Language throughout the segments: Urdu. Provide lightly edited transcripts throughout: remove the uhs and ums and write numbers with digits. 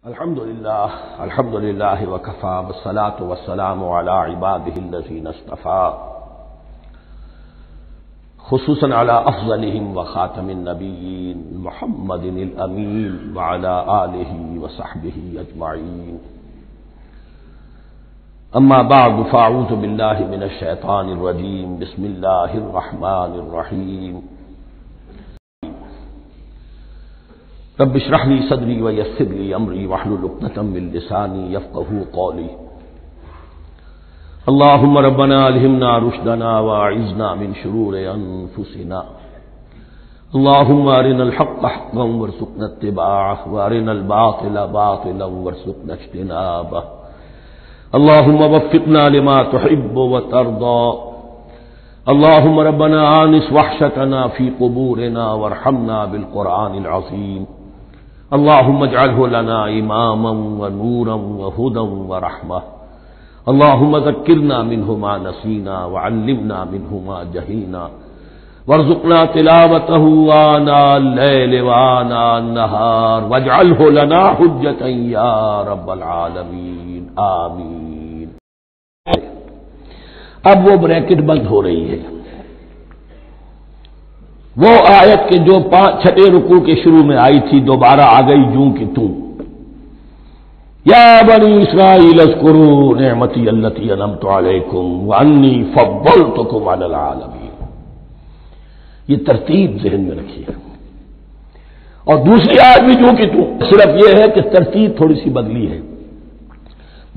الحمد للہ وکفى والصلاة والسلام على عباده الذین اصطفى خصوصا على افضلهم وخاتم النبیین محمد الامین وعلى آلہ وصحبہ اجمعین اما بعد فاعوذ باللہ من الشیطان الرجیم بسم اللہ الرحمن الرحیم رب اشرح لي صدري ويسر لي امري واحلل عقدة من لساني يفقهوا قولي اللهم ربنا الهمنا رشدنا واعذنا من شرور انفسنا اللهم ارنا الحق حقا وارزقنا اتباعه وارنا الباطل باطلا وارزقنا اجتنابه اللهم وفقنا لما تحب وترضى اللهم ربنا آنس وحشتنا في قبورنا وارحمنا بالقرآن العظيم اللهم اجعله لنا إماما ونورا وهدى ورحمة اللهم ذكرنا منه ما نسينا وعلمنا منه ما جهلنا وارزقنا تلاوته آناء الليل وآناء النهار واجعله لنا حجة يا رب العالمين آمين۔ اب وہ بریکٹ بند ہو رہی ہے، وہ آیت کے جو چھٹے رکوع کے شروع میں آئی تھی دوبارہ آ گئی جوں کی توں، یا بنی اسرائیل اذکروا نعمتی التی انعمت علیکم وانی فضلتکم علی العالمین۔ یہ ترتیب ذہن میں رکھیے، اور دوسری آیت بھی جوں کی توں، صرف یہ ہے کہ ترتیب تھوڑی سی بدلی ہے۔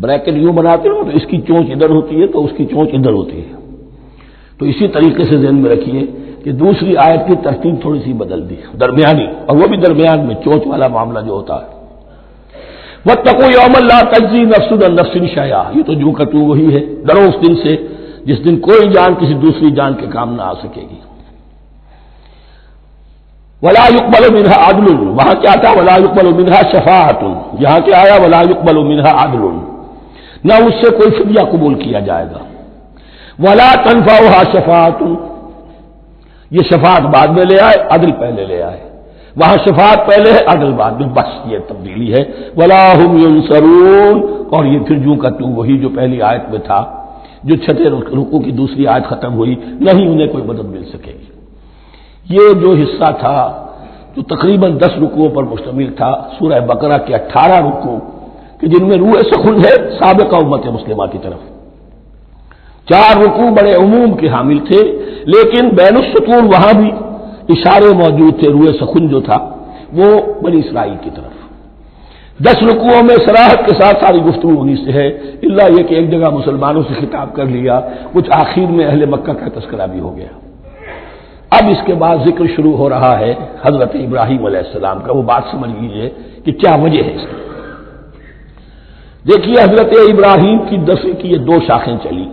بریکٹ یوں بناتے ہو تو اس کی چونچ ادھر ہوتی ہے تو اس کی چونچ ادھر ہوتی ہے، تو اسی طریقے سے ذہن میں رکھیے کہ دوسری آیت کی ترتیب تھوڑی سی بدل دی درمیانی، اور وہ بھی درمیان میں چونچ والا معاملہ جو ہوتا ہے۔ واتقوا یوما لا تجزی نفس عن نفس شیئا، یہ تو جو کتو وہی ہے، ڈرو اس دن سے جس دن کوئی جان کسی دوسری جان کے کام نہ آ سکے گی۔ ولا يقبل منها عدل، وہاں کیا تھا ولا يقبل منها شفاعۃ، یہاں کیا آیا ولا يقبل منها عدل، نہ اس سے کوئی فدیہ قبول کیا جائے گا۔ ولا تنفعها شفاعۃ، یہ شفاعت بعد میں لے آئے، عدل پہلے لے آئے، وہاں شفاعت پہلے ہے عدل بعد میں، بس یہ تبدیلی ہے۔ ولا هم ينصرون، اور یہ پھر جو کا تو وہی جو پہلی آیت میں تھا، جو چھٹے رکوع کی دوسری آیت ختم ہوئی، نہیں انہیں کوئی مدد مل سکے گی۔ یہ جو حصہ تھا جو تقریباً 10 رکوعوں پر مشتمل تھا، سورہ بقرہ کے 18 رکوع کہ جن میں روح سخن ہے سابقہ امت مسلمہ کی طرف، 4 رکوع بڑے عموم کے حامل تھے، لیکن بین السطور وہاں بھی اشارے موجود تھے، روح سخن جو تھا وہ بنی اسرائیل کی طرف۔ 10 رکوعوں میں صراحت کے ساتھ ساری گفتگو انہی سے ہے، الا یہ کہ ایک جگہ مسلمانوں سے خطاب کر لیا، کچھ آخر میں اہل مکہ کا تذکرہ بھی ہو گیا۔ اب اس کے بعد ذکر شروع ہو رہا ہے حضرت ابراہیم علیہ السلام کا۔ وہ بات سمجھ لیجیے کہ کیا وجہ ہے اس کی۔ دیکھیے حضرت ابراہیم کی دفعے کی یہ 2 شاخیں چلی،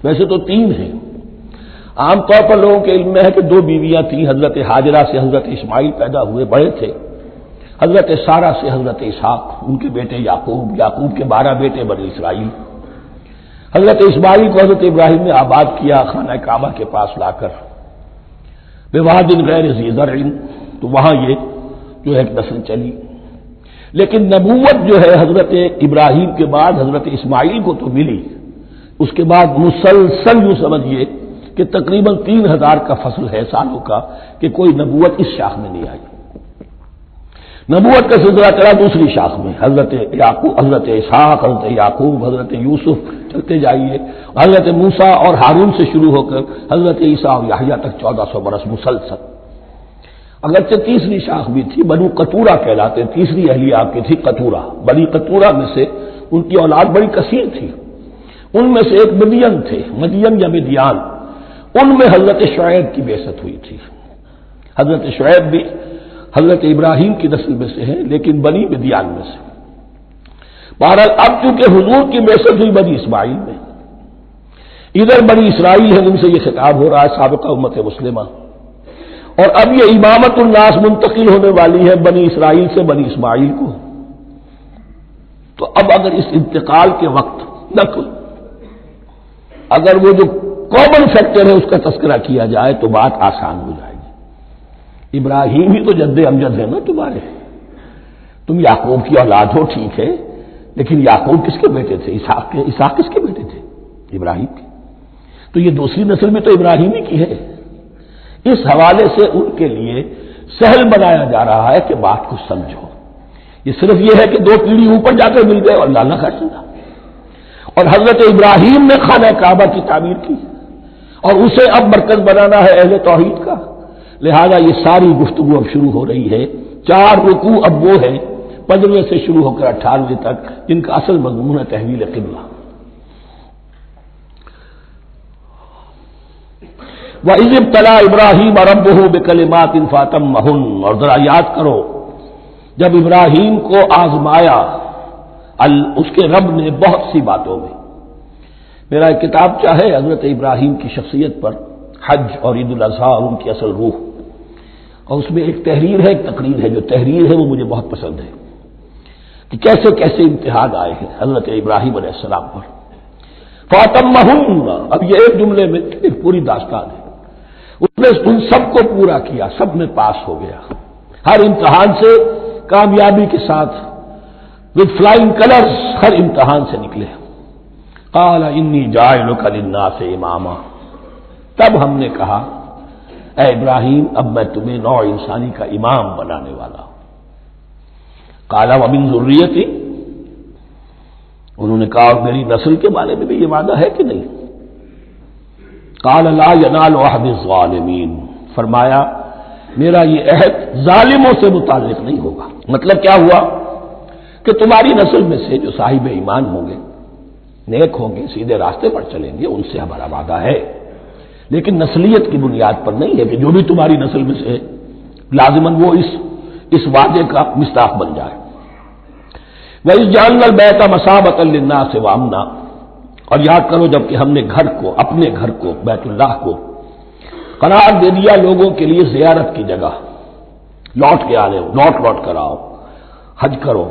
ویسے تو 3 ہیں۔ عام طور پر لوگوں کے علم میں ہے کہ 2 بیویاں تھیں، حضرت ہاجرہ سے حضرت اسماعیل پیدا ہوئے، بڑے تھے، حضرت سارہ سے حضرت اسحاق، ان کے بیٹے یعقوب، یعقوب کے 12 بیٹے بنی اسرائیل۔ حضرت اسماعیل کو حضرت ابراہیم نے آباد کیا خانہ کعبہ کے پاس لا کر، بواد غیر ذی زرع، تو وہاں یہ جو ایک نسل چلی۔ لیکن نبوت جو ہے حضرت ابراہیم کے بعد حضرت اسماعیل کو تو ملی، اس کے بعد مسلسل یوں سمجھیے کہ تقریباً 3000 کا فصل ہے سالوں کا کہ کوئی نبوت اس شاخ میں نہیں آئی۔ نبوت کا سلسلہ چلا دوسری شاخ میں، حضرت یعقوب، حضرت اسحاق، حضرت یعقوب، حضرت یوسف، چلتے جائیے، حضرت موسیٰ اور ہارون سے شروع ہو کر حضرت عیسیٰ اور یحییٰ تک 1400 برس مسلسل۔ اگرچہ تیسری شاخ بھی تھی، بنو قطورہ کہلاتے، تیسری اہلیہ آپ کی تھی قطورہ، بنی قطورہ میں سے ان کی اولاد بڑی کثیر تھی، ان میں سے ایک مدین تھے، مدین یا مدیان، ان میں حضرت شعیب کی بعثت ہوئی تھی۔ حضرت شعیب بھی حضرت ابراہیم کی نسل میں سے ہیں، لیکن بنی مدیان میں سے۔ بہرحال اب چونکہ حضور کی بعثت ہوئی بنی اسماعیل میں، ادھر بنی اسرائیل ہے، ان سے یہ خطاب ہو رہا ہے سابقہ امت مسلمہ، اور اب یہ امامت الناس منتقل ہونے والی ہے بنی اسرائیل سے بنی اسماعیل کو۔ تو اب اگر اس انتقال کے وقت نقل، اگر وہ جو کامن فیکٹر ہے اس کا تذکرہ کیا جائے تو بات آسان ہو جائے گی۔ ابراہیم ہی تو جد امجد ہے نا تمہارے، تم یعقوب کی اولاد ہو ٹھیک ہے، لیکن یعقوب کس کے بیٹے تھے؟ اسحاق کس کے بیٹے تھے؟ ابراہیم کے۔ تو یہ دوسری نسل بھی تو ابراہیمی کی ہے۔ اس حوالے سے ان کے لیے سہل بنایا جا رہا ہے کہ بات کو سمجھو۔ یہ صرف یہ ہے کہ 2 پیڑھی اوپر جا کر مل گئے اور لانا کھا چلا، اور حضرت ابراہیم نے خانہ کعبہ کی تعمیر کی اور اسے اب مرکز بنانا ہے اہل توحید کا، لہذا یہ ساری گفتگو اب شروع ہو رہی ہے۔ 4 رکوع اب وہ ہے 15ویں سے شروع ہو کر 18ویں تک، جن کا اصل مضمون ہے تحویل قبلہ۔ وَإِذِ ابْتَلَىٰ إِبْرَاهِيمَ رَبُّهُ بِكَلِمَاتٍ فَأَتَمَّهُنَّ، اور ذرا یاد کرو جب ابراہیم کو آزمایا اس کے رب نے بہت سی باتوں میں۔ میرا ایک کتاب چاہے حضرت ابراہیم کی شخصیت پر، حج اور عید الاضحیٰ اور ان کی اصل روح، اور اس میں ایک تحریر ہے، ایک تقریر ہے۔ جو تحریر ہے وہ مجھے بہت پسند ہے کہ کیسے کیسے امتحان آئے ہیں حضرت ابراہیم علیہ السلام پر۔ فَأَتَمَّهُنَّ، اب یہ ایک جملے میں ایک پوری داستان ہے۔ اس نے ان سب کو پورا کیا، سب میں پاس ہو گیا، ہر امتحان سے کامیابی کے ساتھ وتھ فلائنگ کلرز ہر امتحان سے نکلے۔ قال انی جاعلک للناس اماما، تب ہم نے کہا اے ابراہیم اب میں تمہیں نوع انسانی کا امام بنانے والا ہوں۔ قال ومن ذریتی، انہوں نے کہا اور میری نسل کے بارے میں بھی یہ وعدہ ہے کہ نہیں؟ قال لا ینال عہد الظالمین، فرمایا میرا یہ عہد ظالموں سے متعلق نہیں ہوگا۔ مطلب کیا ہوا کہ تمہاری نسل میں سے جو صاحب ایمان ہوں گے، نیک ہوں گے، سیدھے راستے پر چلیں گے، ان سے ہمارا وعدہ ہے، لیکن نسلیت کی بنیاد پر نہیں ہے کہ جو بھی تمہاری نسل میں سے لازماً وہ اس وعدے کا مصداق بن جائے۔ وَإِذْ جَعَلْنَا الْبَيْتَ مَثَابَةً لِلنَّاسِ وَأَمْنًا، اور یاد کرو جب کہ ہم نے گھر کو، اپنے گھر کو، بیت اللہ کو قرار دے دیا لوگوں کے لیے زیارت کی جگہ، لوٹ کے آنے، لوٹ کر آؤ، حج کرو،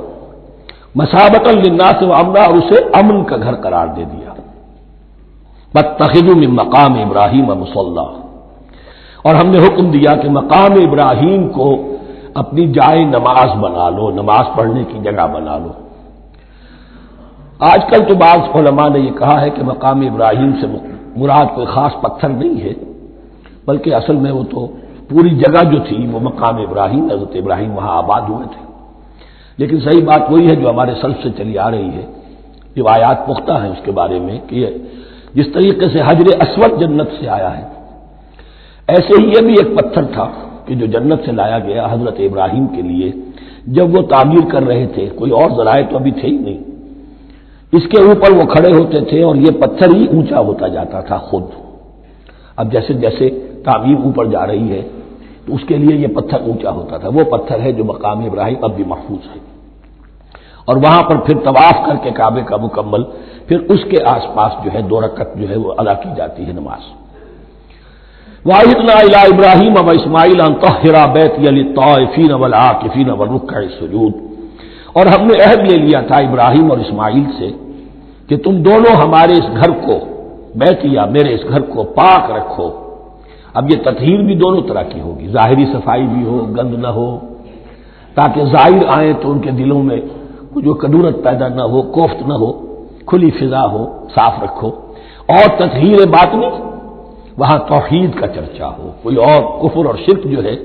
مثابۃ للناس وامنا، اور اسے امن کا گھر قرار دے دیا۔ فاتخذوا من مقام ابراہیم مصلی، اور ہم نے حکم دیا کہ مقام ابراہیم کو اپنی جائے نماز بنا لو، نماز پڑھنے کی جگہ بنا لو۔ آج کل تو بعض علماء نے یہ کہا ہے کہ مقام ابراہیم سے مراد کوئی خاص پتھر نہیں ہے، بلکہ اصل میں وہ تو پوری جگہ جو تھی وہ مقام ابراہیم، حضرت ابراہیم وہاں آباد ہوئے تھے۔ لیکن صحیح بات وہی ہے جو ہمارے سلف سے چلی آ رہی ہے، روایات پختہ ہیں اس کے بارے میں کہ جس طریقے سے حجر اسود جنت سے آیا ہے، ایسے ہی یہ بھی ایک پتھر تھا کہ جو جنت سے لایا گیا حضرت ابراہیم کے لیے جب وہ تعمیر کر رہے تھے، کوئی اور ذرائع تو ابھی تھے ہی نہیں، اس کے اوپر وہ کھڑے ہوتے تھے اور یہ پتھر ہی اونچا ہوتا جاتا تھا خود۔ اب جیسے جیسے تعمیر اوپر جا رہی ہے تو اس کے لیے یہ پتھر اونچا ہوتا تھا، وہ پتھر ہے جو مقام ابراہیم اب بھی محفوظ ہے، اور وہاں پر پھر طواف کر کے کعبے کا مکمل، پھر اس کے آس پاس جو ہے 2 رکعت جو ہے وہ ادا کی جاتی ہے نماز۔ وَعَهِدْنَا إِلَىٰ إِبْرَاهِيمَ وَإِسْمَاعِيلَ أَن طَهِّرَا بَيْتِيَ لِلطَّائِفِينَ وَالْعَاكِفِينَ وَالرُّكَّعِ السُّجُودِ، اور ہم نے عہد لے لیا تھا ابراہیم اور اسماعیل سے کہ تم دونوں ہمارے اس گھر کو، بیتیا میرے اس گھر کو پاک رکھو۔ اب یہ تطہیر بھی دونوں طرح کی ہوگی، ظاہری صفائی بھی ہو، گند نہ ہو، تاکہ ظاہر آئیں تو ان کے دلوں میں جو کدورت پیدا نہ ہو، کوفت نہ ہو، کھلی فضا ہو، صاف رکھو۔ اور تطہیر باطنی، وہاں توحید کا چرچا ہو، کوئی اور کفر اور شرک جو ہے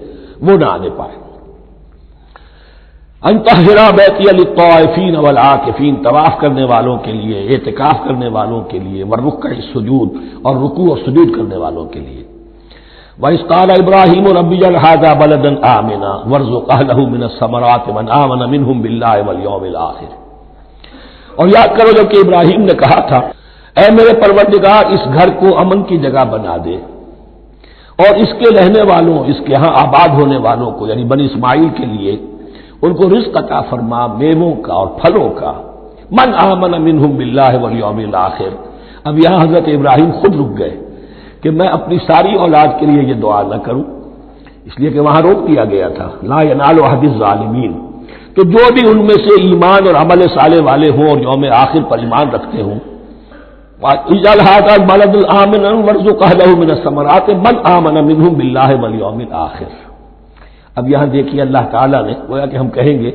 وہ نہ آنے پائے۔ ان طہرا بیتی للطائفین والعاکفین، طواف کرنے والوں کے لیے، اعتکاف کرنے والوں کے لیے، والرکع السجود، اور رکوع اور سجود کرنے والوں کے لیے۔ وَإِذْ قَالَ إِبْرَاهِيمُ رَبِّ اجْعَلْ هَٰذَا بَلَدًا آمِنًا وَارْزُقْ أَهْلَهُ مِنَ الثَّمَرَاتِ مَنْ آمَنَ مِنْهُمْ بِاللَّهِ وَالْيَوْمِ الْآخِرِ، اور یاد کرو جب کہ ابراہیم نے کہا تھا اے میرے پروردگار اس گھر کو امن کی جگہ بنا دے، اور اس کے رہنے والوں، اس کے ہاں آباد ہونے والوں کو یعنی بنی اسماعیل کے لیے ان کو رزق عطا فرما، میووں کا اور پھلوں کا۔ من آمن منہم باللہ والیوم الآخر، اب یہاں حضرت ابراہیم خود رک گئے کہ میں اپنی ساری اولاد کے لیے یہ دعا نہ کروں، اس لیے کہ وہاں روک دیا گیا تھا لا ینال عہد الظالمین، تو جو بھی ان میں سے ایمان اور عمل صالح والے ہوں اور یوم آخر پر ایمان رکھتے ہوں، اجعل هذا البلد آمنا وارزق اهله من الثمرات من آمن منهم باللہ والیوم الآخر۔ اب یہاں دیکھیے اللہ تعالیٰ نے گویا کہ ہم کہیں گے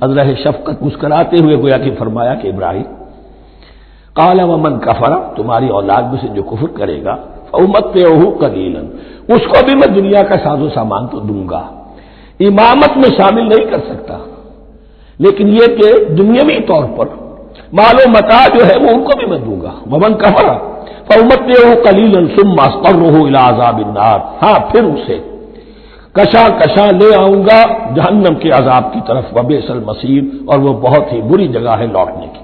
ازرہ شفقت مسکراتے ہوئے گویا کہ فرمایا کہ ابراہیم قال ومن کفر، تمہاری اولاد میں سے جو کفر کرے گا فامتعہ قلیلا، اس کو بھی میں دنیا کا ساز و سامان تو دوں گا، امامت میں شامل نہیں کر سکتا، لیکن یہ کہ دنیاوی طور پر مال و متاع جو ہے وہ ان کو بھی میں دوں گا۔ ومن کفر فامتعہ قلیلا ثم اضطرہ الی عذاب النار، ہاں پھر اسے کشاں کشاں لے آؤں گا جہنم کے عذاب کی طرف، وبئس المصیر، اور وہ بہت ہی بری جگہ ہے لوٹنے کی۔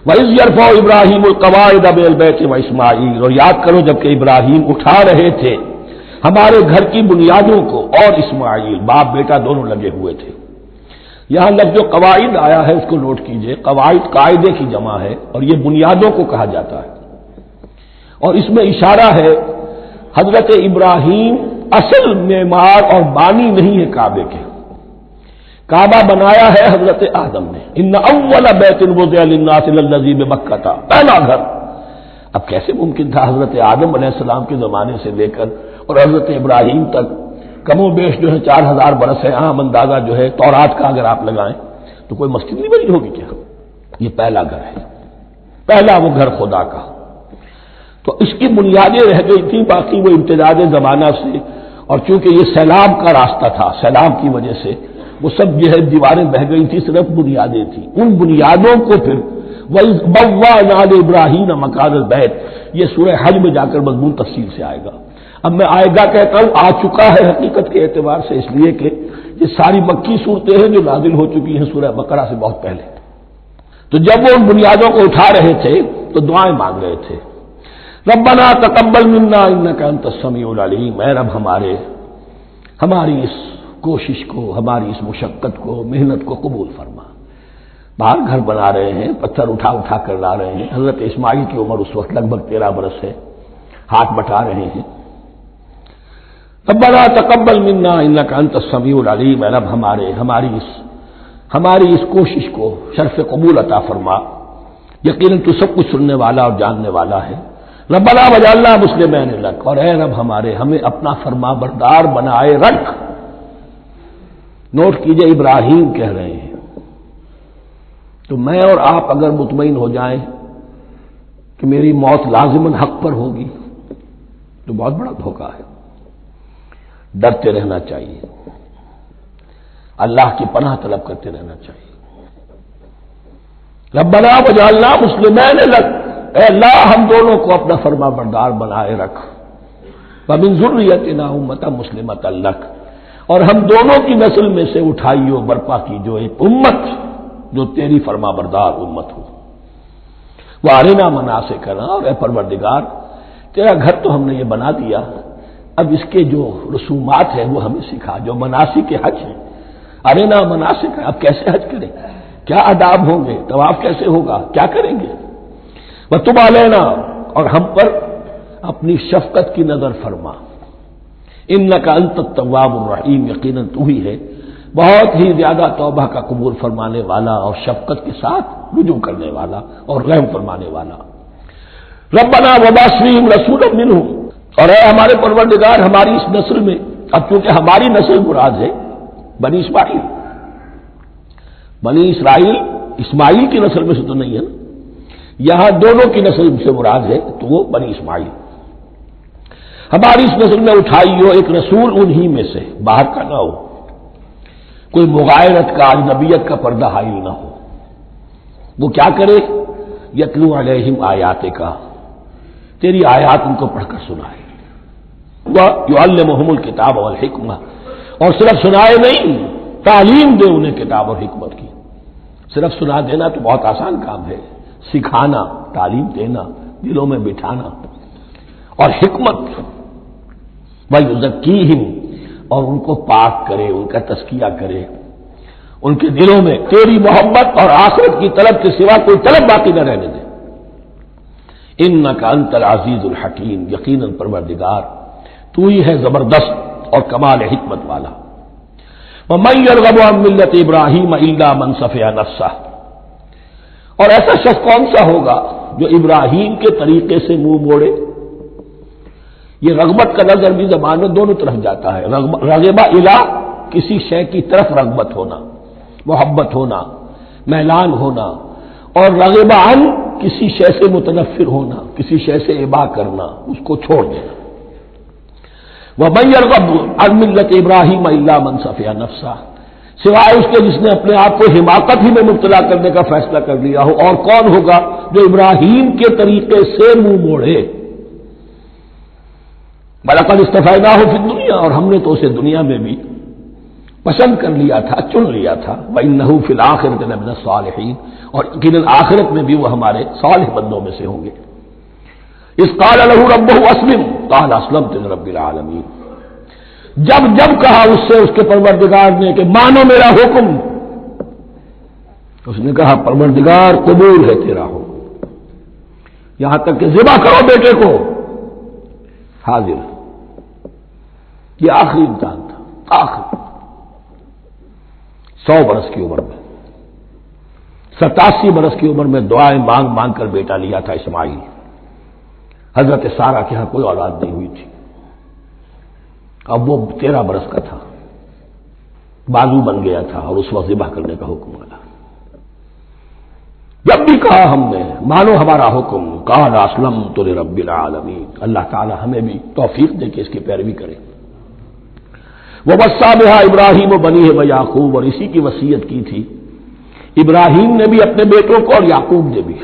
وَإِذْ يَرْفَعُ إِبْرَاهِيمُ الْقَوَاعِدَ مِنَ الْبَيْتِ وَإِسْمَاعِيلُ، اور یاد کرو جبکہ ابراہیم اٹھا رہے تھے ہمارے گھر کی بنیادوں کو، اور اسماعیل باپ بیٹا دونوں لگے ہوئے تھے۔ یہاں لفظ جو قواعد آیا ہے اس کو نوٹ کیجئے، قواعد قاعدے کی جمع ہے اور یہ بنیادوں کو کہا جاتا ہے، اور اس میں اشارہ ہے حضرت ابراہیم اصل معمار اور بانی نہیں ہے کعبے کے، کعبہ بنایا ہے حضرت آدم نے، ان اول بیت وضع للناس للذی بمکہ، پہلا گھر۔ اب کیسے ممکن تھا حضرت آدم علیہ السلام کے زمانے سے لے کر اور حضرت ابراہیم تک کم و بیش جو ہے 4000 برس ہے، عام اندازہ جو ہے تورات کا اگر آپ لگائیں تو کوئی مسجد نہیں بنی ہوگی کیا؟ یہ پہلا گھر ہے، پہلا وہ گھر خدا کا، تو اس کی بنیادیں رہ گئی تھی، باقی وہ امتداد زمانہ سے، اور چونکہ یہ سیلاب کا راستہ تھا، سیلاب کی وجہ سے وہ سب جو ہے دیواریں بہہ گئی تھی، صرف بنیادیں تھیں، ان بنیادوں کو پھر وَإِذْ بَوَّأْنَا لِإِبْرَاهِيمَ مَكَانَ الْبَيْتِ، یہ سورہ حج میں جا کر مضمون تفصیل سے آئے گا۔ اب میں آئے گا کہتا ہوں، آ چکا ہے حقیقت کے اعتبار سے، اس لیے کہ یہ ساری مکی صورتیں ہیں جو نازل ہو چکی ہیں سورہ بقرہ سے بہت پہلے۔ تو جب وہ ان بنیادوں کو اٹھا رہے تھے تو دعائیں مانگ رہے تھے، ربنا تقبل منا انک انت السمیع العلیم، اے رب ہماری اس کوشش کو، ہماری اس مشقت کو، محنت کو قبول فرما۔ باہر گھر بنا رہے ہیں، پتھر اٹھا اٹھا کر لا رہے ہیں، حضرت اسماعیل کی عمر اس وقت لگ بھگ 13 برس ہے، ہاتھ بٹا رہے ہیں، ربنا تقبل منا انک انت السمیع العلیم، اے رب ہماری اس کوشش کو شرف قبول عطا فرما، یقیناً تو سب کچھ سننے والا اور جاننے والا ہے۔ ربنا وجعلنا مسلمین لک، اور اے رب ہمیں اپنا فرما بردار بنائے رکھ۔ نوٹ کیجئے ابراہیم کہہ رہے ہیں، تو میں اور آپ اگر مطمئن ہو جائیں کہ میری موت لازماً حق پر ہوگی تو بہت بڑا دھوکہ ہے۔ ڈرتے رہنا چاہیے، اللہ کی پناہ طلب کرتے رہنا چاہیے۔ ربنا وجعلنا مسلمین لک، اے اللہ ہم دونوں کو اپنا فرما بردار بنائے رکھ، ومن ذریتنا امۃ مسلمۃ لک، اور ہم دونوں کی نسل میں سے اٹھائیو برپا کی جو ایک امت جو تیری فرما بردار امت ہو۔ وارنا مناسکنا، اور اے پروردگار تیرا گھر تو ہم نے یہ بنا دیا، اب اس کے جو رسومات ہیں وہ ہمیں سکھا، جو مناسک کے حج ہیں، ارنا مناسک، اب کیسے حج کریں، کیا آداب ہوں گے، طواف کیسے ہوگا، کیا کریں گے، وتب علینا، اور ہم پر اپنی شفقت کی نظر فرما، انک انت التواب الرحیم، یقیناً تو ہی ہے بہت ہی زیادہ توبہ کا قبول فرمانے والا اور شفقت کے ساتھ رجوع کرنے والا اور رحم فرمانے والا۔ ربنا وبعث فیہم رسولا منہم، اور اے ہمارے پروردگار ہماری اس نسل میں، اب چونکہ ہماری نسل مراد ہے بنی اسماعیل، بنی اسرائیل اسماعیل کی نسل میں سے تو نہیں ہے نا، یہاں دونوں کی نسل سے مراد ہے تو وہ بنی اسماعیل، ہماری اس نسل میں اٹھائی ہو ایک رسول انہی میں سے، باہر کا نہ ہو، کوئی مغایرت کا اجنبیت کا پردہ حائل نہ ہو، وہ کیا کرے، یتلو علیہم آیات کا، تیری آیات ان کو پڑھ کر سنائے، وَيُعَلِّمُهُمُ الْكِتَابَ وَالْحِکْمَةَ، اور صرف سنائے نہیں، تعلیم دے انہیں کتاب اور حکمت کی۔ صرف سنا دینا تو بہت آسان کام ہے، سکھانا، تعلیم دینا، دلوں میں بٹھانا، اور حکمت، وَيُزَكِّيهِمْ، اور ان کو پاک کرے، ان کا تزکیہ کرے، ان کے دلوں میں تیری محبت اور آخرت کی طلب کے سوا کوئی طلب باقی نہ رہنے دے۔ انک انت العزیز الحکیم، یقیناً پروردگار تو ہی ہے زبردست اور کمال حکمت والا۔ وَمَن يَرْغَبُ عَن مِّلَّةِ إِبْرَاهِيمَ إِلَّا مَن سَفِهَ نَفْسَهُ، اور ایسا شخص کون سا ہوگا جو ابراہیم کے طریقے سے منہ موڑے۔ یہ رغبت کا نظر بھی زبان میں دونوں طرف جاتا ہے، رغبہ الہ، کسی شے کی طرف رغبت ہونا، محبت ہونا، میلان ہونا، اور رغب عن کسی شے سے متنفر ہونا، کسی شے سے ابا کرنا، اس کو چھوڑ دینا۔ وَمَن يَرْغَبُ عَن مِّلَّةِ إِبْرَاهِيمَ إِلَّا مَن سَفِهَ نَفْسَهُ، سوائے اس کے جس نے اپنے آپ کو حماقت ہی میں مبتلا کرنے کا فیصلہ کر لیا ہو، اور کون ہوگا جو ابراہیم کے طریقے سے منہ موڑے۔ وَلَقَدِ اصْطَفَيْنَاهُ فِي الدُّنْيَا، اور ہم نے تو اسے دنیا میں بھی پسند کر لیا تھا، چن لیا تھا۔ وَإِنَّهُ فِي الْآخِرَةِ لَمِنَ الصَّالِحِينَ، اور یقیناً آخرت میں بھی وہ ہمارے صالح بندوں میں سے ہوں گے۔ اذ قال له ربه اسلم قال اسلمت لرب العالمین، جب جب کہا اس سے اس کے پروردگار نے کہ مانو میرا حکم، اس نے کہا پروردگار قبول ہے تیرا حکم، یہاں تک کہ ذبح کرو بیٹے کو، حاضر۔ یہ آخری امتحان تھا، آخری 100 برس کی عمر میں، 87 برس کی عمر میں دعائیں مانگ مانگ کر بیٹا لیا تھا اسماعیل۔ حضرت سارہ کے ہاں کوئی اولاد نہیں ہوئی تھی، اب وہ 13 برس کا تھا، بازو بن گیا تھا، اور اس وقت ذبح کرنے کا حکم آیا۔ جب بھی کہا ہم نے مانو ہمارا حکم، قال اسلمت لرب العالمین، اللہ تعالی ہمیں بھی توفیق دے کہ اس کی پیروی کریں۔ وَوَصَّىٰ بِهَا إِبْرَاهِيمُ بَنِيهِ وَيَعْقُوبُ، اور اسی کی وصیت کی تھی ابراہیم نے بھی اپنے بیٹوں کو اور یعقوب نے بھی۔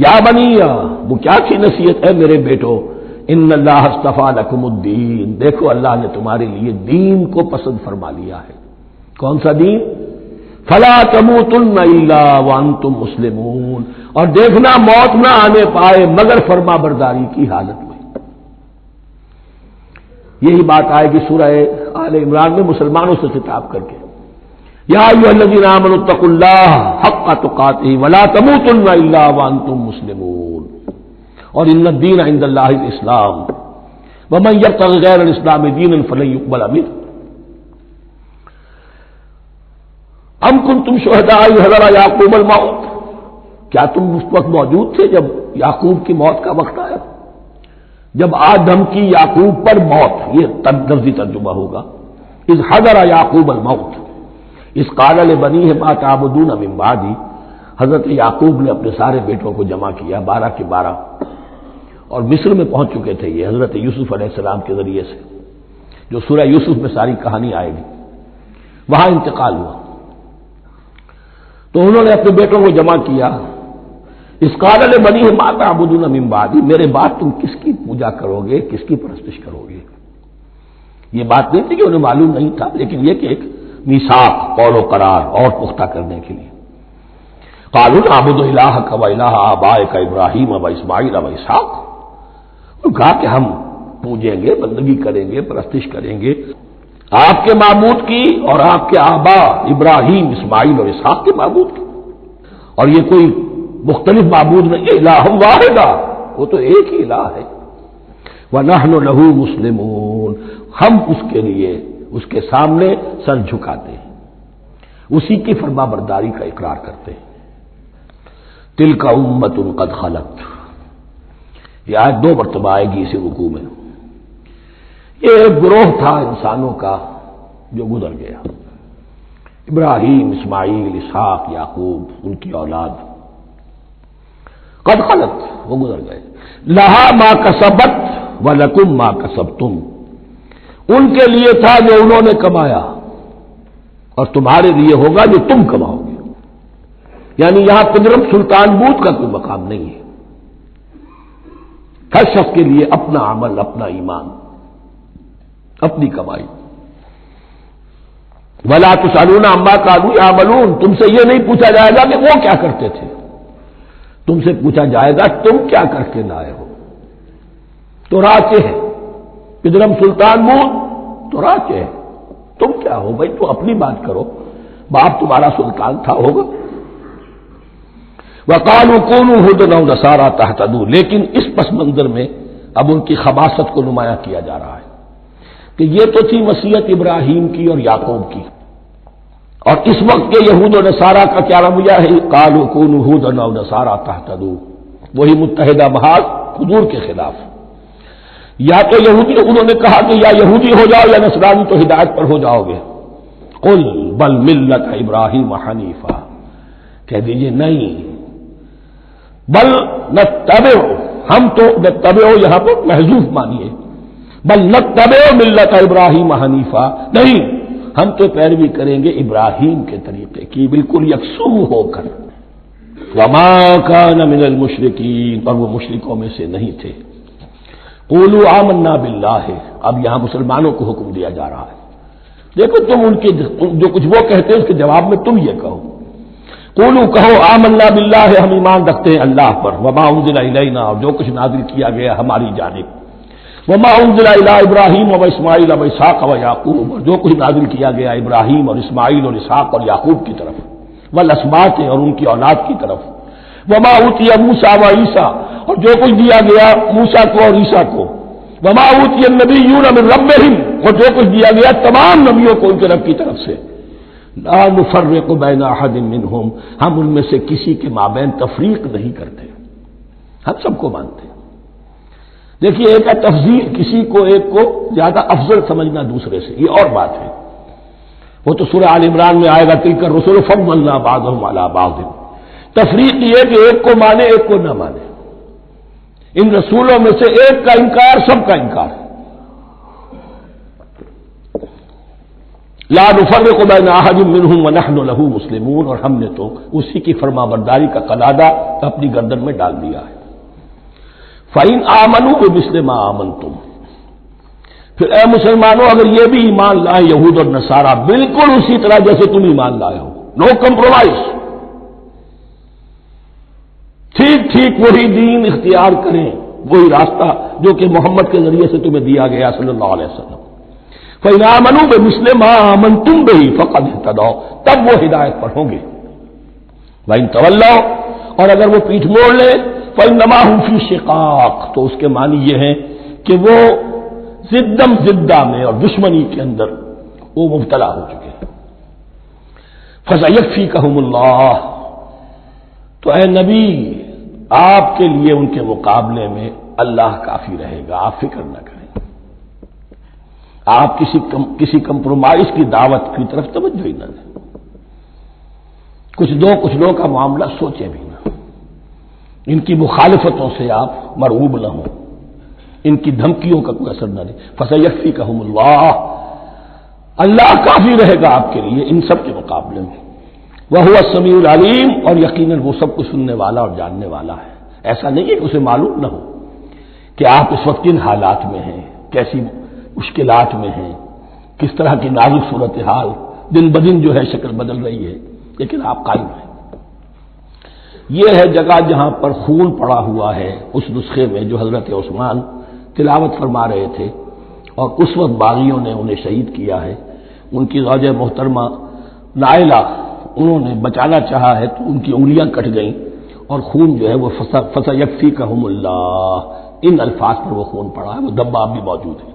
یا بنی، وہ کیا کی نصیحت ہے میرے بیٹو، ان اللہ اصطفیٰ لکم الدین، دیکھو اللہ نے تمہارے لیے دین کو پسند فرما لیا ہے۔ کون سا دین؟ فلا تموتن الا وانتم مسلمون، اور دیکھنا موت نہ آنے پائے مگر فرما برداری کی حالت میں۔ یہی بات آئے گی سورہ آل عمران میں مسلمانوں سے خطاب کر کے، یا ایھا الذین آمنوا اتقوا اللہ حق تقاتہ ولا تموتن الا وانتم مسلمون، اور ان الدین عند اللہ الاسلام ومن یبتغی غیر الاسلام دینا فلن یقبل منہ۔ ام کنتم شہداء اذ حضر یعقوب الموت، کیا تم اس وقت موجود تھے جب یعقوب کی موت کا وقت آیا؟ جب آدم کی یعقوب پر موت، یہ لفظی ترجمہ ہوگا، اذ حضر یعقوب الموت اذ قال لبنیہ ما تعبدون من بعدی، حضرت یعقوب نے اپنے سارے بیٹوں کو جمع کیا، 12 کے 12، اور مصر میں پہنچ چکے تھے یہ حضرت یوسف علیہ السلام کے ذریعے سے، جو سورہ یوسف میں ساری کہانی آئے گی، وہاں انتقال ہوا۔ تو انہوں نے اپنے بیٹوں کو جمع کیا، اس قال لبنیہ ما تعبدون من بعدی، میرے بعد تم کس کی پوجا کرو گے، کس کی پرستش کرو گے؟ یہ بات نہیں تھی کہ انہیں معلوم نہیں تھا، لیکن یہ کہ ایک میثاق، قول و قرار اور پختہ کرنے کے لیے۔ قالوا نعبد الہک و الہ آبائک ابراہیم و اسماعیل و اسحاق، کہا کہ ہم پوجیں گے، بندگی کریں گے، پرستش کریں گے آپ کے معبود کی اور آپ کے آبا ابراہیم، اسماعیل اور اسحاق کے معبود کی، اور یہ کوئی مختلف معبود نہیں ہے، الہ واحد، وہ تو ایک ہی الہ ہے۔ وَنَحْنُ لَهُ مُسْلِمُونَ، ہم اس کے لیے اس کے سامنے سر جھکاتے ہیں، اسی کی فرما برداری کا اقرار کرتے ہیں۔ تِلْكَ أُمَّةٌ قَدْ خَلَتْ، یہ آیت 2 مرتبہ آئے گی اسی رکوع میں۔ یہ ایک گروہ تھا انسانوں کا جو گزر گیا، ابراہیم، اسماعیل، اسحاق، یعقوب، ان کی اولاد، قد خلت، وہ گزر گئے۔ لہا ما کسبت ولکم ما کسبتم، ان کے لیے تھا جو انہوں نے کمایا، اور تمہارے لیے ہوگا جو تم کماؤ گے۔ یعنی یہاں پدرم سلطان بود کا کوئی مقام نہیں ہے، ہر شخص کے لیے اپنا عمل، اپنا ایمان، اپنی کمائی۔ ولا تسألون عما كانوا يعملون، تم سے یہ نہیں پوچھا جائے گا کہ وہ کیا کرتے تھے، تم سے پوچھا جائے گا تم کیا کر کے لائے ہو۔ تو راچے ہے پدرم سلطان بود، تو راچے ہے، تم کیا ہو بھائی، تو اپنی بات کرو، باپ تمہارا سلطان تھا، ہوگا۔ وقالوا كونوا هودا أو نصارى تهتدوا، لیکن اس پس منظر میں اب ان کی خباثت کو نمایاں کیا جا رہا ہے کہ یہ تو تھی وصیت ابراہیم کی اور یعقوب کی، اور اس وقت کے یہود و نصارہ کا کیا رویہ ہے؟ قالوا كونوا هودا أو نصارى تهتدوا، وہی متحدہ محاذ حضور کے خلاف۔ یا تو یہودی، انہوں نے کہا کہ یا یہودی ہو جاؤ یا نصرانی تو ہدایت پر ہو جاؤ گے۔ قل بل ملت ابراہیم حنیفا، کہہ دیجئے نہیں، بل نتبع، ہم تو نتبع یہاں پر محذوف مانیے، بل نتبع ملت ابراہیم حنیفا، نہیں ہم تو پیروی کریں گے ابراہیم کے طریقے کی بالکل یکسو ہو کر، وما کان من المشرکین، اور وہ مشرکوں میں سے نہیں تھے۔ قولوا آمنا باللہ، اب یہاں مسلمانوں کو حکم دیا جا رہا ہے، دیکھو تم ان کے جو کچھ وہ کہتے ہیں اس کے جواب میں تم یہ کہو، قولوا کہو آمنا باللہ، ہم ایمان رکھتے ہیں اللہ پر، وما انزل الینا، اور جو کچھ نازل کیا گیا ہماری جانب، وما انزل الی ابراہیم و اسماعیل و اسحاق و یعقوب، اور جو کچھ نازل کیا گیا ابراہیم اور اسماعیل اور اسحاق اور یعقوب کی طرف، والاسباط، اور ان کی اولاد کی طرف، وما اوتی موسیٰ و عیسیٰ، اور جو کچھ دیا گیا موسیٰ کو اور عیسیٰ کو، وما اوتی النبیون من ربہم، اور جو کچھ دیا گیا تمام نبیوں کو ان کے رب کی طرف سے، لا نفرق بین احد منہم، ہم ان میں سے کسی کے مابین تفریق نہیں کرتے، ہم سب کو مانتے ہیں۔ دیکھیے ایک ہے تفضیل، کسی کو ایک کو زیادہ افضل سمجھنا دوسرے سے، یہ اور بات ہے، وہ تو سورہ آل عمران میں آئے گا تلک الرسل فضلنا بعضهم علی بعض، تفریق یہ کہ ایک کو مانے ایک کو نہ مانے، ان رسولوں میں سے ایک کا انکار سب کا انکار، لا نفرق بین احد منہم ونحن له مسلمون، اور ہم نے تو اسی کی فرما برداری کا قلادہ اپنی گردن میں ڈال دیا ہے۔ فَإِنْ آمَنُوا بِمِثْلِ مَا آمَنْتُمْ، پھر اے مسلمانوں اگر یہ بھی ایمان لائے یہود اور نصارہ بالکل اسی طرح جیسے تم ایمان لائے ہو، نو کمپرومائز، ٹھیک ٹھیک وہی دین اختیار کریں، وہی راستہ جو کہ محمد کے ذریعے سے تمہیں دیا گیا صلی اللہ علیہ وسلم، فَإِنْ آمَنُوا بِمِثْلِ مَا آمَنْتُمْ بِهِ فَقَدِ اهْتَدَوْا، تب وہ ہدایت پر ہوں گے، وَإِنْ تَوَلَّوْا، اور اگر وہ پیٹھ موڑ لے، فَإِنَّمَا هُمْ فِي شِقَاقٍ، تو اس کے معنی یہ ہے کہ وہ زدہ میں اور دشمنی کے اندر وہ مبتلا ہو چکے ہیں۔ فَسَيَكْفِيكَهُمُ اللَّهُ، تو اے نبی آپ کے لیے ان کے مقابلے میں اللہ کافی رہے گا، آپ فکر نہ کریں، آپ کسی کمپرومائز کی دعوت کی طرف توجہ ہی نہ دیں، کچھ لوگوں کا معاملہ سوچیں بھی نہ، ان کی مخالفتوں سے آپ مرعوب نہ ہوں، ان کی دھمکیوں کا کوئی اثر نہ دے، فَسَيَكْفِيكَهُمُ اللَّهُ، اللہ کافی رہے گا آپ کے لیے ان سب کے مقابلے میں، وَهُوَ السَّمِيعُ الْعَلِيمُ، اور یقیناً وہ سب کچھ سننے والا اور جاننے والا ہے، ایسا نہیں ہے کہ اسے معلوم نہ ہو کہ آپ اس وقت کن حالات میں ہیں، کیسی مشکلات میں ہیں، کس طرح کی نازک صورتحال دن بدن جو ہے شکل بدل رہی ہے، لیکن آپ قائم ہیں۔ یہ ہے جگہ جہاں پر خون پڑا ہوا ہے، اس نسخے میں جو حضرت عثمان تلاوت فرما رہے تھے، اور اس وقت باغیوں نے انہیں شہید کیا ہے، ان کی زوجہ محترمہ نائلہ، انہوں نے بچانا چاہا ہے تو ان کی انگلیاں کٹ گئیں، اور خون جو ہے وہ فَسَيَكْفِيكَهُمُ اللَّهُ، ان الفاظ پر وہ خون پڑا ہے، وہ دبا بھی موجود ہے،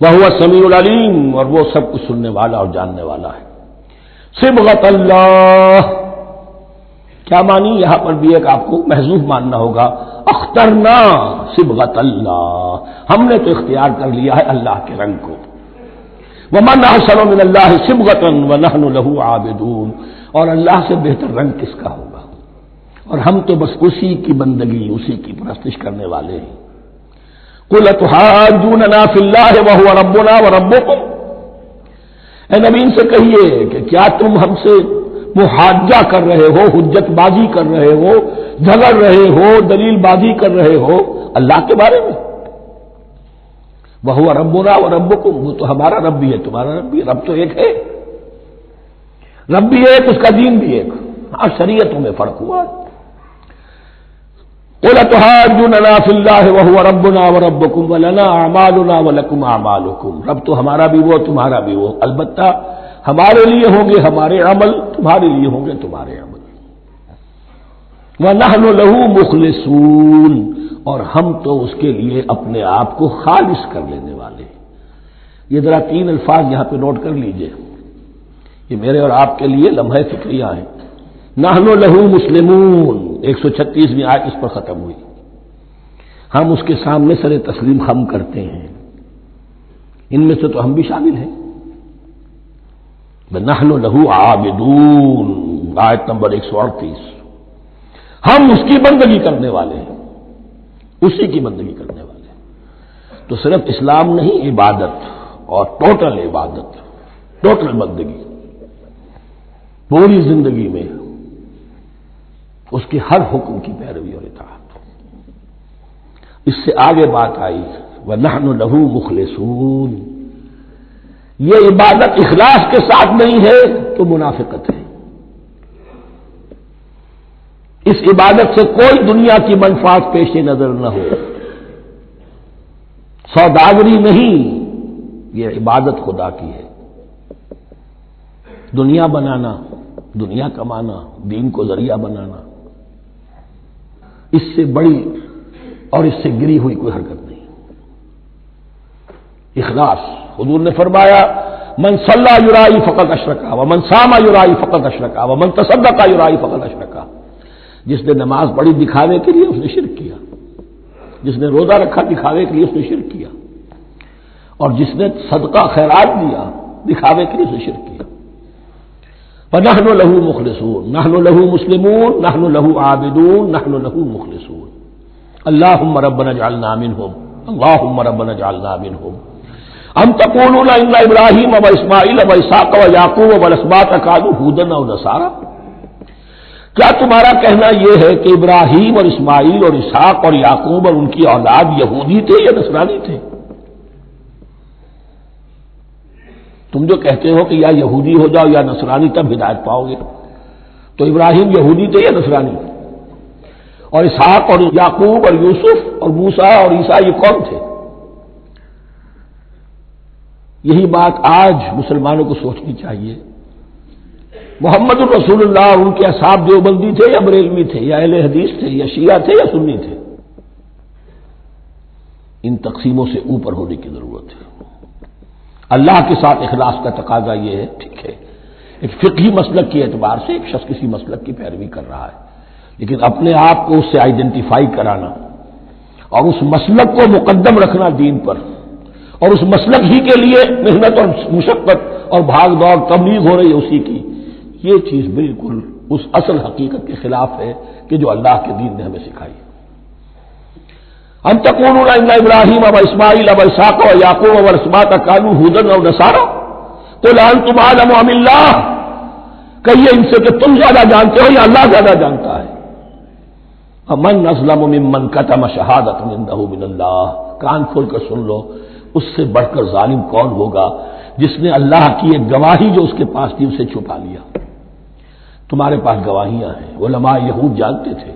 وَهُوَ السَّمِيعُ الْعَلِيمُ، اور وہ سب کچھ سننے والا اور جاننے والا ہے۔ صبغۃ اللہ، کیا مانی یہاں پر بھی ایک آپ کو محذوف ماننا ہوگا، اخترنا صبغۃ اللہ، ہم نے تو اختیار کر لیا ہے اللہ کے رنگ کو، وَمَنْ أَحْسَنُ مِنَ اللَّهِ صِبْغَةً وَنَحْنُ لَهُ عَابِدُونَ، اور اللہ سے بہتر رنگ کس کا ہوگا، اور ہم تو بس اسی کی بندگی، اسی کی پرستش کرنے والے ہیں۔ قُلْ أَتُحَاجُّونَنَا فِي اللَّهِ وَهُوَ رَبُّنَا وَرَبُّكُمْ، اے نبی ان سے کہیے کہ کیا تم ہم سے محاجہ کر رہے ہو، حجت بازی کر رہے ہو، جھگڑ رہے ہو، دلیل بازی کر رہے ہو اللہ کے بارے میں؟ وَهُوَ رَبُّنَا وَرَبُّكُمْ، وہ تو ہمارا رب بھی ہے تمہارا رب بھی ہے، رب تو ایک ہے، رب بھی ایک، اس کا دین بھی ایک، ہاں شریعتوں میں فرق ہوا ہے۔ قُلْ أَتُحَاجُّونَنَا فِي اللَّهِ وَهُوَ رَبُّنَا وَرَبُّكُمْ وَلَنَا أَعْمَالُنَا وَلَكُمْ أَعْمَالُكُمْ، رب تو ہمارا بھی وہ تمہارا بھی وہ، البتہ ہمارے لیے ہوں گے ہمارے عمل، تمہارے لیے ہوں گے تمہارے عمل۔ وَنَحْنُ لَهُ مُخْلِصُونَ، اور ہم تو اس کے لیے اپنے آپ کو خالص کر لینے والے ہیں۔ یہ ذرا 3 الفاظ یہاں پہ نوٹ کر لیجئے، یہ میرے اور آپ کے لیے لمحہ فکریہ ہیں۔ نحن لہ مسلمون، 136ویں آیت اس پر ختم ہوئی، ہم اس کے سامنے سر تسلیم خم کرتے ہیں، ان میں سے تو ہم بھی شامل ہیں۔ نحن لہو عابدون، آیت نمبر 138۔ ہم اس کی بندگی کرنے والے ہیں، اسی کی بندگی کرنے والے ہیں۔ تو صرف اسلام نہیں، عبادت اور ٹوٹل عبادت، ٹوٹل بندگی، پوری زندگی میں اس کے ہر حکم کی پیروی اور اطاعت۔ اس سے آگے بات آئی وَنَحْنُ لَهُ مُخْلِصُونَ، یہ عبادت اخلاص کے ساتھ نہیں ہے تو منافقت ہے۔ اس عبادت سے کوئی دنیا کی منفعت پیش نظر نہ ہو، سوداگری نہیں، یہ عبادت خدا کی ہے۔ دنیا بنانا، دنیا کمانا، دین کو ذریعہ بنانا، اس سے بڑی اور اس سے گری ہوئی کوئی حرکت نہیں۔ اخلاص، حضور نے فرمایا من صلی یرائی فقط اشرکا ومن صام یرائی فقط اشرکا ومن تصدق یرائی فقط اشرکا، جس نے نماز پڑھی دکھاوے کے لیے اس نے شرک کیا، جس نے روزہ رکھا دکھاوے کے لیے اس نے شرک کیا، اور جس نے صدقہ خیرات دیا دکھاوے کے لیے اس نے شرک کیا۔ فنحن له مخلصون، نحن له مسلمون، نحن له عابدون، نحن له مخلصون۔ اللهم ربنا اجعلنا منهم، اللهم ربنا اجعلنا منهم۔ ام تقولون ان ابراہیم واسماعیل واسحاق ویعقوب والاسباط كانوا هودا او نصارى، کیا تمہارا کہنا یہ ہے کہ ابراہیم اور اسماعیل اور اسحاق اور یعقوب اور ان کی اولاد یہودی تھے یا نصرانی تھے؟ تم جو کہتے ہو کہ یا یہودی ہو جاؤ یا نصرانی تب ہدایت پاؤ گے، تو ابراہیم یہودی تھے یا نصرانی تھے؟ اور اسحاق اور یعقوب اور یوسف اور موسیٰ اور عیسیٰ یہ کون تھے؟ یہی بات آج مسلمانوں کو سوچنی چاہیے۔ محمد الرسول اللہ اور ان کے اصحاب دیوبندی تھے یا بریلوی تھے یا اہل حدیث تھے یا شیعہ تھے یا سنی تھے؟ ان تقسیموں سے اوپر ہونے کی ضرورت ہے۔ اللہ کے ساتھ اخلاص کا تقاضا یہ ہے، ٹھیک ہے ایک فقہی مسلک کے اعتبار سے ایک شخص کسی مسلک کی پیروی کر رہا ہے، لیکن اپنے آپ کو اس سے آئیڈینٹیفائی کرانا اور اس مسلک کو مقدم رکھنا دین پر، اور اس مسلک ہی کے لیے محنت اور مشقت اور بھاگ دوڑ تبلیغ ہو رہی ہے اسی کی، یہ چیز بالکل اس اصل حقیقت کے خلاف ہے کہ جو اللہ کے دین نے ہمیں سکھائی ہے۔ ام تقولون ان ابراہیم واسماعیل واسحاق ویعقوب والاسباط كانوا هودا او نصارى قل انتم اعلم ام اللہ، کہیے ان سے کہ تم زیادہ جانتے ہو یا اللہ زیادہ جانتا ہے۔ ومن اظلم ممن كتم شهادة عنده من اللہ، کان کھول کر سن لو، اس سے بڑھ کر ظالم کون ہوگا جس نے اللہ کی ایک گواہی جو اس کے پاس تھی اسے چھپا لیا۔ تمہارے پاس گواہیاں ہیں، علماء یہود جانتے تھے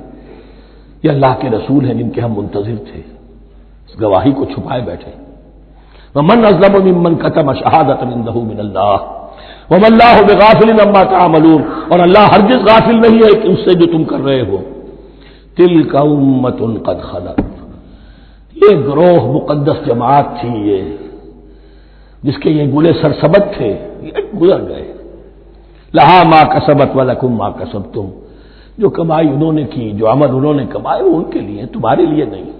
یہ اللہ کے رسول ہیں جن کے ہم منتظر تھے، اس گواہی کو چھپائے بیٹھے۔ ومن اظلم ممن كتم شهادة عنده من اللہ وما اللہ بغافل عما تعملون، اور اللہ ہرگز غافل نہیں ہے کہ اس سے جو تم کر رہے ہو۔ تلک امۃ قد خلت، یہ گروہ مقدس جماعت تھی یہ جس کے یہ گلے سرسبد تھے، یہ گزر گئے۔ لہا ما کسبت ولکم ما کسبتم، جو کمائی انہوں نے کی، جو عمل انہوں نے کمائے وہ ان کے لیے، تمہارے لیے نہیں۔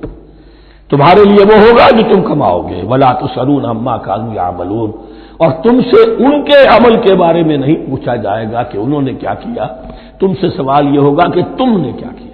تمہارے لیے وہ ہوگا جو تم کماؤ گے۔ ولا تسألون عما كانوا يعملون، اور تم سے ان کے عمل کے بارے میں نہیں پوچھا جائے گا کہ انہوں نے کیا کیا، تم سے سوال یہ ہوگا کہ تم نے کیا کیا۔